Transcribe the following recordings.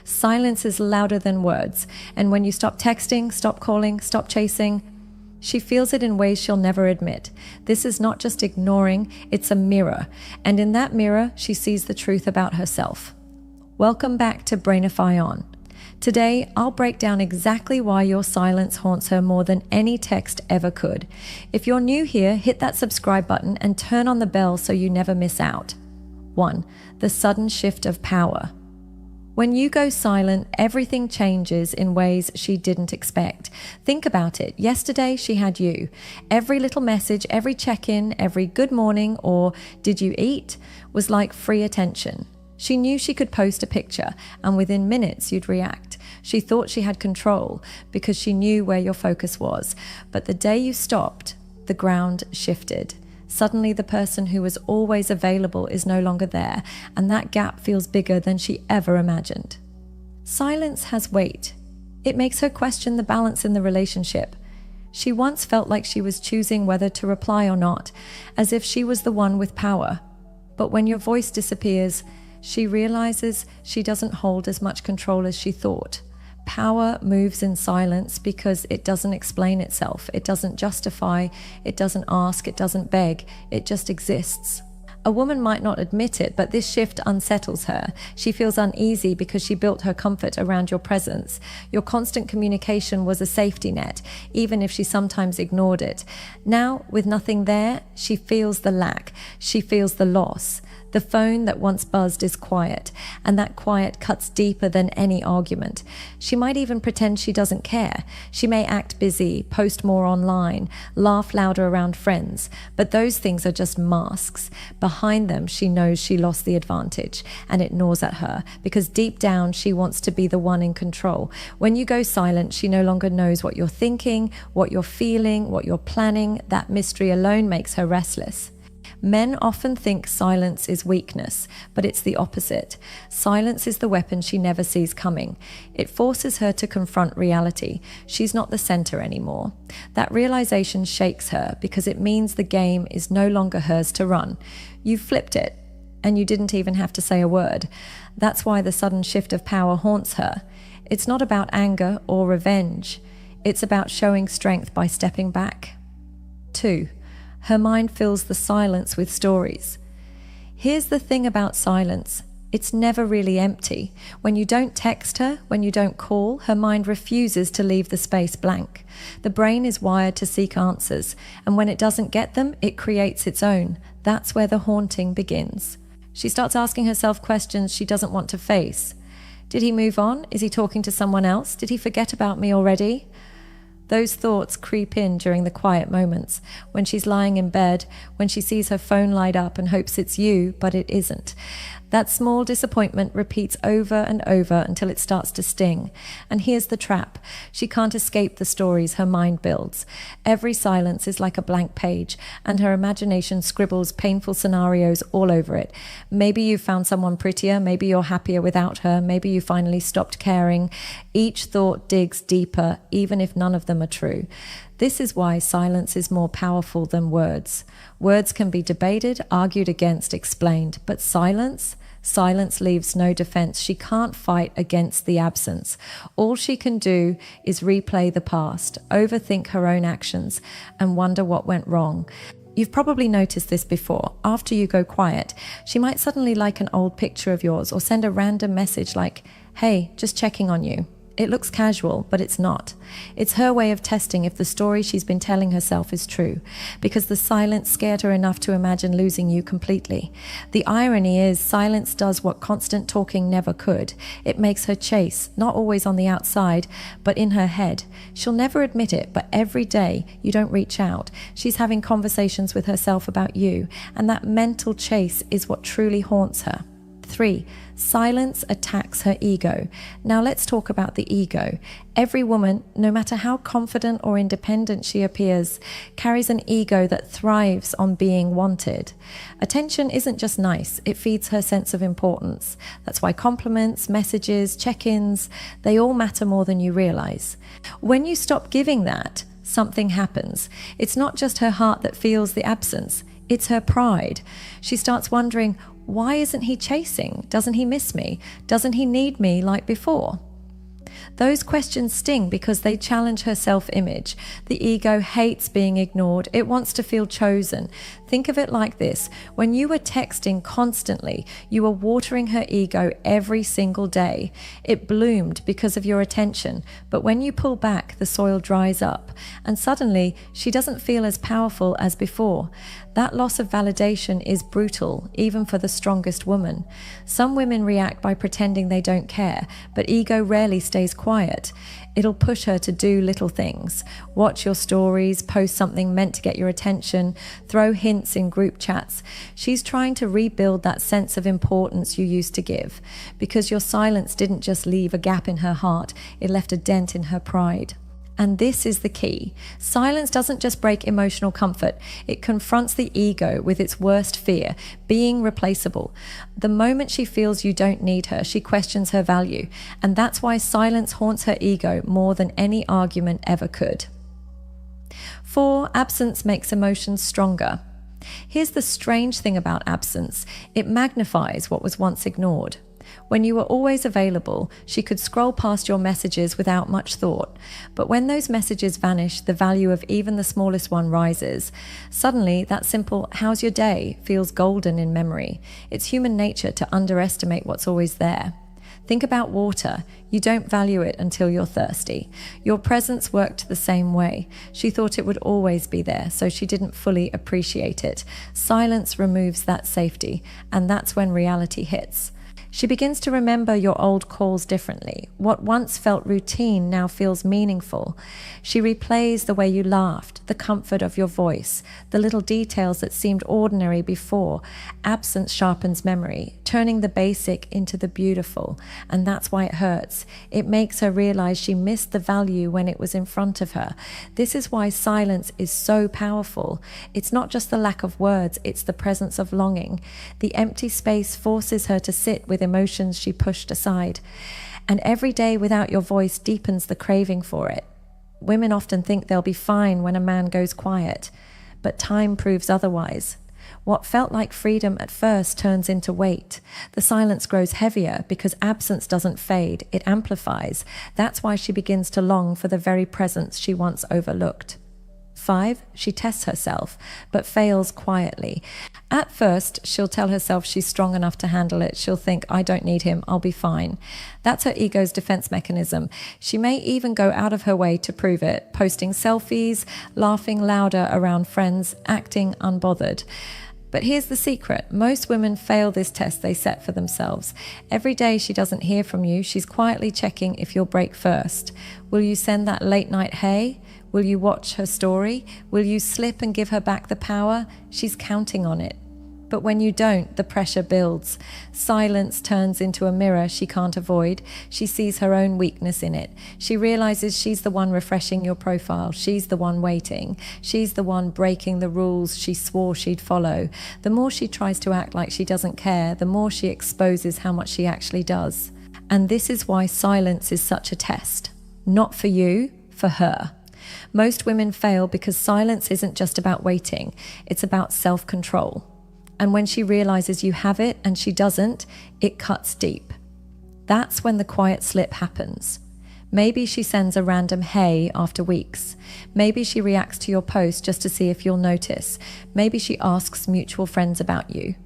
Silence is louder than words. And when you stop texting, stop calling, stop chasing, she feels it in ways she'll never admit. This is not just ignoring, it's a mirror. And in that mirror, she sees the truth about herself. Welcome back to Brainify On. Today, I'll break down exactly why your silence haunts her more than any text ever could. If you're new here, hit that subscribe button and turn on the bell so you never miss out. 1. The sudden shift of power. When you go silent, everything changes in ways she didn't expect. Think about it. Yesterday, she had you. Every little message, every check-in, every good morning or did you eat was like free attention. She knew she could post a picture, and within minutes you'd react. She thought she had control because she knew where your focus was. But the day you stopped, the ground shifted. Suddenly the person who was always available is no longer there, and that gap feels bigger than she ever imagined. Silence has weight. It makes her question the balance in the relationship. She once felt like she was choosing whether to reply or not, as if she was the one with power. But when your voice disappears, she realizes she doesn't hold as much control as she thought. Power moves in silence because it doesn't explain itself, it doesn't justify, it doesn't ask, it doesn't beg, it just exists. A woman might not admit it, but this shift unsettles her. She feels uneasy because she built her comfort around your presence. Your constant communication was a safety net, even if she sometimes ignored it. Now, with nothing there, she feels the lack, she feels the loss. The phone that once buzzed is quiet, and that quiet cuts deeper than any argument. She might even pretend she doesn't care. She may act busy, post more online, laugh louder around friends, but those things are just masks. Behind them, she knows she lost the advantage, and it gnaws at her, because deep down, she wants to be the one in control. When you go silent, she no longer knows what you're thinking, what you're feeling, what you're planning. That mystery alone makes her restless. Men often think silence is weakness, but it's the opposite. Silence is the weapon she never sees coming. It forces her to confront reality. She's not the center anymore. That realization shakes her because it means the game is no longer hers to run. You've flipped it, and you didn't even have to say a word. That's why the sudden shift of power haunts her. It's not about anger or revenge. It's about showing strength by stepping back. 2. Her mind fills the silence with stories. Here's the thing about silence. It's never really empty. When you don't text her, when you don't call, her mind refuses to leave the space blank. The brain is wired to seek answers, and when it doesn't get them, it creates its own. That's where the haunting begins. She starts asking herself questions she doesn't want to face. Did he move on? Is he talking to someone else? Did he forget about me already? Those thoughts creep in during the quiet moments, when she's lying in bed, when she sees her phone light up and hopes it's you, but it isn't. That small disappointment repeats over and over until it starts to sting. And here's the trap. She can't escape the stories her mind builds. Every silence is like a blank page, and her imagination scribbles painful scenarios all over it. Maybe you found someone prettier, maybe you're happier without her, maybe you finally stopped caring. Each thought digs deeper, even if none of them are true. This is why silence is more powerful than words. Words can be debated, argued against, explained, but silence leaves no defense. She can't fight against the absence. All she can do is replay the past, overthink her own actions, and wonder what went wrong. You've probably noticed this before. After you go quiet, she might suddenly like an old picture of yours or send a random message like, "Hey, just checking on you." It looks casual, but it's not. It's her way of testing if the story she's been telling herself is true, because the silence scared her enough to imagine losing you completely. The irony is, silence does what constant talking never could. It makes her chase, not always on the outside, but in her head. She'll never admit it, but every day you don't reach out, she's having conversations with herself about you, and that mental chase is what truly haunts her. 3. Silence attacks her ego. Now let's talk about the ego. Every woman, no matter how confident or independent she appears, carries an ego that thrives on being wanted. Attention isn't just nice, it feeds her sense of importance. That's why compliments, messages, check-ins, they all matter more than you realize. When you stop giving that, something happens. It's not just her heart that feels the absence. It's her pride. She starts wondering, Why isn't he chasing? Doesn't he miss me? Doesn't he need me like before? Those questions sting because they challenge her self-image. The ego hates being ignored. It wants to feel chosen. Think of it like this. When you were texting constantly, you were watering her ego every single day. It bloomed because of your attention. But when you pull back, the soil dries up. And suddenly, she doesn't feel as powerful as before. That loss of validation is brutal, even for the strongest woman. Some women react by pretending they don't care, but ego rarely stays quiet. It'll push her to do little things. Watch your stories, post something meant to get your attention, throw hints in group chats. She's trying to rebuild that sense of importance you used to give, because your silence didn't just leave a gap in her heart, it left a dent in her pride. And this is the key. Silence doesn't just break emotional comfort. It confronts the ego with its worst fear, being replaceable. The moment she feels you don't need her, she questions her value. And that's why silence haunts her ego more than any argument ever could. 4. Absence makes emotions stronger. Here's the strange thing about absence. It magnifies what was once ignored. When you were always available, she could scroll past your messages without much thought. But when those messages vanish, the value of even the smallest one rises. Suddenly, that simple "how's your day" feels golden in memory. It's human nature to underestimate what's always there. Think about water. You don't value it until you're thirsty. Your presence worked the same way. She thought it would always be there, so she didn't fully appreciate it. Silence removes that safety, and that's when reality hits. She begins to remember your old calls differently. What once felt routine now feels meaningful. She replays the way you laughed, the comfort of your voice, the little details that seemed ordinary before. Absence sharpens memory, turning the basic into the beautiful, and that's why it hurts. It makes her realize she missed the value when it was in front of her. This is why silence is so powerful. It's not just the lack of words, it's the presence of longing. The empty space forces her to sit with emotions she pushed aside. And every day without your voice deepens the craving for it. Women often think they'll be fine when a man goes quiet, but time proves otherwise. What felt like freedom at first turns into weight. The silence grows heavier because absence doesn't fade, it amplifies. That's why she begins to long for the very presence she once overlooked. 5. She tests herself, but fails quietly. At first, she'll tell herself she's strong enough to handle it. She'll think, "I don't need him, I'll be fine." That's her ego's defense mechanism. She may even go out of her way to prove it, posting selfies, laughing louder around friends, acting unbothered. But here's the secret. Most women fail this test they set for themselves. Every day she doesn't hear from you, she's quietly checking if you'll break first. Will you send that late night hey? Will you watch her story? Will you slip and give her back the power? She's counting on it. But when you don't, the pressure builds. Silence turns into a mirror she can't avoid. She sees her own weakness in it. She realizes she's the one refreshing your profile. She's the one waiting. She's the one breaking the rules she swore she'd follow. The more she tries to act like she doesn't care, the more she exposes how much she actually does. And this is why silence is such a test. Not for you, for her. Most women fail because silence isn't just about waiting, it's about self-control. And when she realizes you have it and she doesn't, it cuts deep. That's when the quiet slip happens. Maybe she sends a random hey after weeks. Maybe she reacts to your post just to see if you'll notice. Maybe she asks mutual friends about you.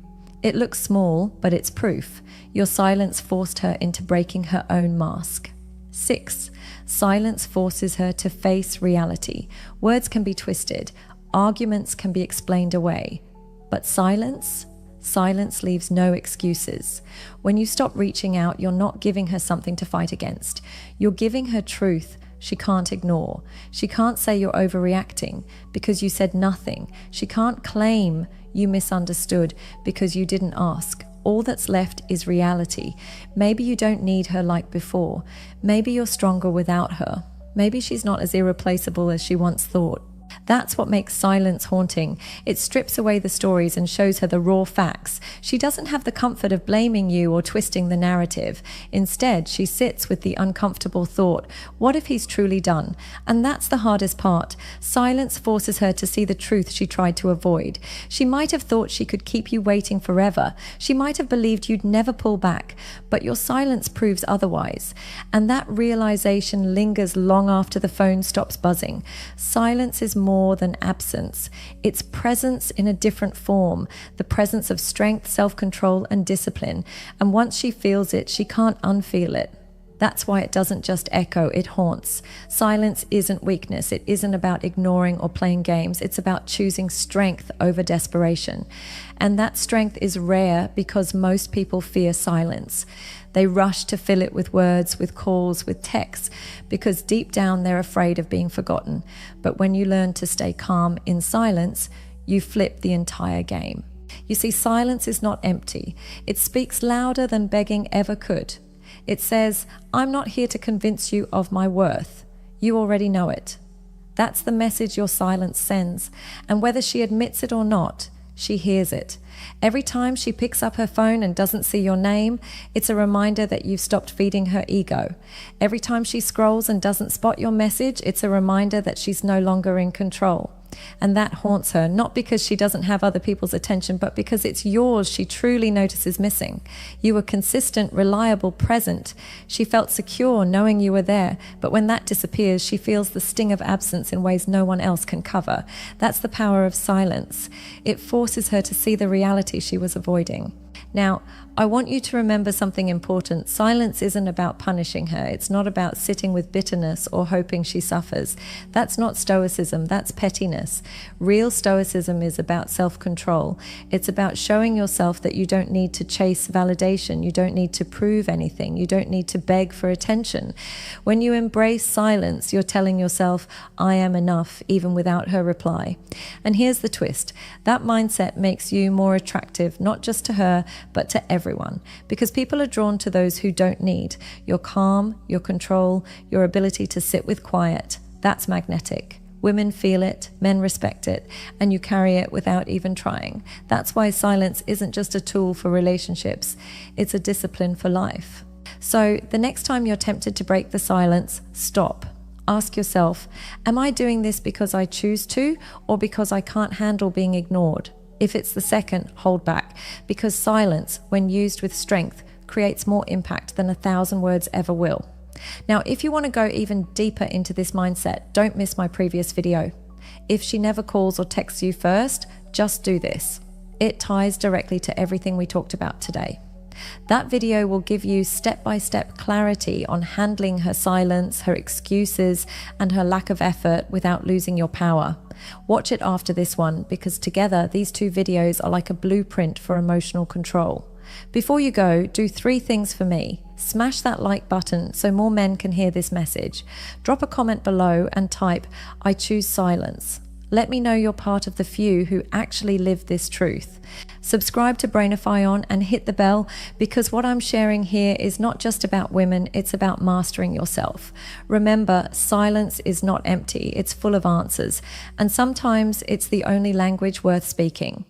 It looks small, but it's proof. Your silence forced her into breaking her own mask. 6. Silence forces her to face reality. Words can be twisted. Arguments can be explained away. But silence leaves no excuses. When you stop reaching out, you're not giving her something to fight against. You're giving her truth she can't ignore. She can't say you're overreacting because you said nothing. She can't claim you misunderstood because you didn't ask. All that's left is reality. Maybe you don't need her like before. Maybe you're stronger without her. Maybe she's not as irreplaceable as she once thought. That's what makes silence haunting. It strips away the stories and shows her the raw facts. She doesn't have the comfort of blaming you or twisting the narrative. Instead, she sits with the uncomfortable thought, what if he's truly done? And that's the hardest part. Silence forces her to see the truth she tried to avoid. She might have thought she could keep you waiting forever. She might have believed you'd never pull back, but your silence proves otherwise. And that realization lingers long after the phone stops buzzing. Silence is more than absence. It's presence in a different form, the presence of strength, self-control, and discipline. And once she feels it, she can't unfeel it. That's why it doesn't just echo, it haunts. Silence isn't weakness. It isn't about ignoring or playing games. It's about choosing strength over desperation. And that strength is rare because most people fear silence. They rush to fill it with words, with calls, with texts, because deep down they're afraid of being forgotten. But when you learn to stay calm in silence, you flip the entire game. You see, silence is not empty. It speaks louder than begging ever could. It says, I'm not here to convince you of my worth. You already know it. That's the message your silence sends. And whether she admits it or not, she hears it. Every time she picks up her phone and doesn't see your name, it's a reminder that you've stopped feeding her ego. Every time she scrolls and doesn't spot your message, it's a reminder that she's no longer in control. And that haunts her, not because she doesn't have other people's attention, but because it's yours she truly notices missing. You were consistent, reliable, present. She felt secure knowing you were there, but when that disappears, she feels the sting of absence in ways no one else can cover. That's the power of silence. It forces her to see the reality she was avoiding. Now, I want you to remember something important. Silence isn't about punishing her. It's not about sitting with bitterness or hoping she suffers. That's not Stoicism. That's pettiness. Real Stoicism is about self-control. It's about showing yourself that you don't need to chase validation. You don't need to prove anything. You don't need to beg for attention. When you embrace silence, you're telling yourself, I am enough, even without her reply. And here's the twist. That mindset makes you more attractive, not just to her, but to everyone, because people are drawn to those who don't need. Your calm, your control, your ability to sit with quiet, that's magnetic. Women feel it, men respect it, and you carry it without even trying. That's why silence isn't just a tool for relationships, it's a discipline for life. So the next time you're tempted to break the silence, stop. Ask yourself, am I doing this because I choose to, or because I can't handle being ignored? If it's the second, hold back, because silence, when used with strength, creates more impact than 1,000 words ever will. Now, if you want to go even deeper into this mindset, don't miss my previous video. If she never calls or texts you first, just do this. It ties directly to everything we talked about today. That video will give you step-by-step clarity on handling her silence, her excuses, and her lack of effort without losing your power. Watch it after this one, because together these two videos are like a blueprint for emotional control. Before you go, do 3 things for me. Smash that like button so more men can hear this message. Drop a comment below and type, I choose silence. Let me know you're part of the few who actually live this truth. Subscribe to Brainify On and hit the bell, because what I'm sharing here is not just about women, it's about mastering yourself. Remember, silence is not empty, it's full of answers, and sometimes it's the only language worth speaking.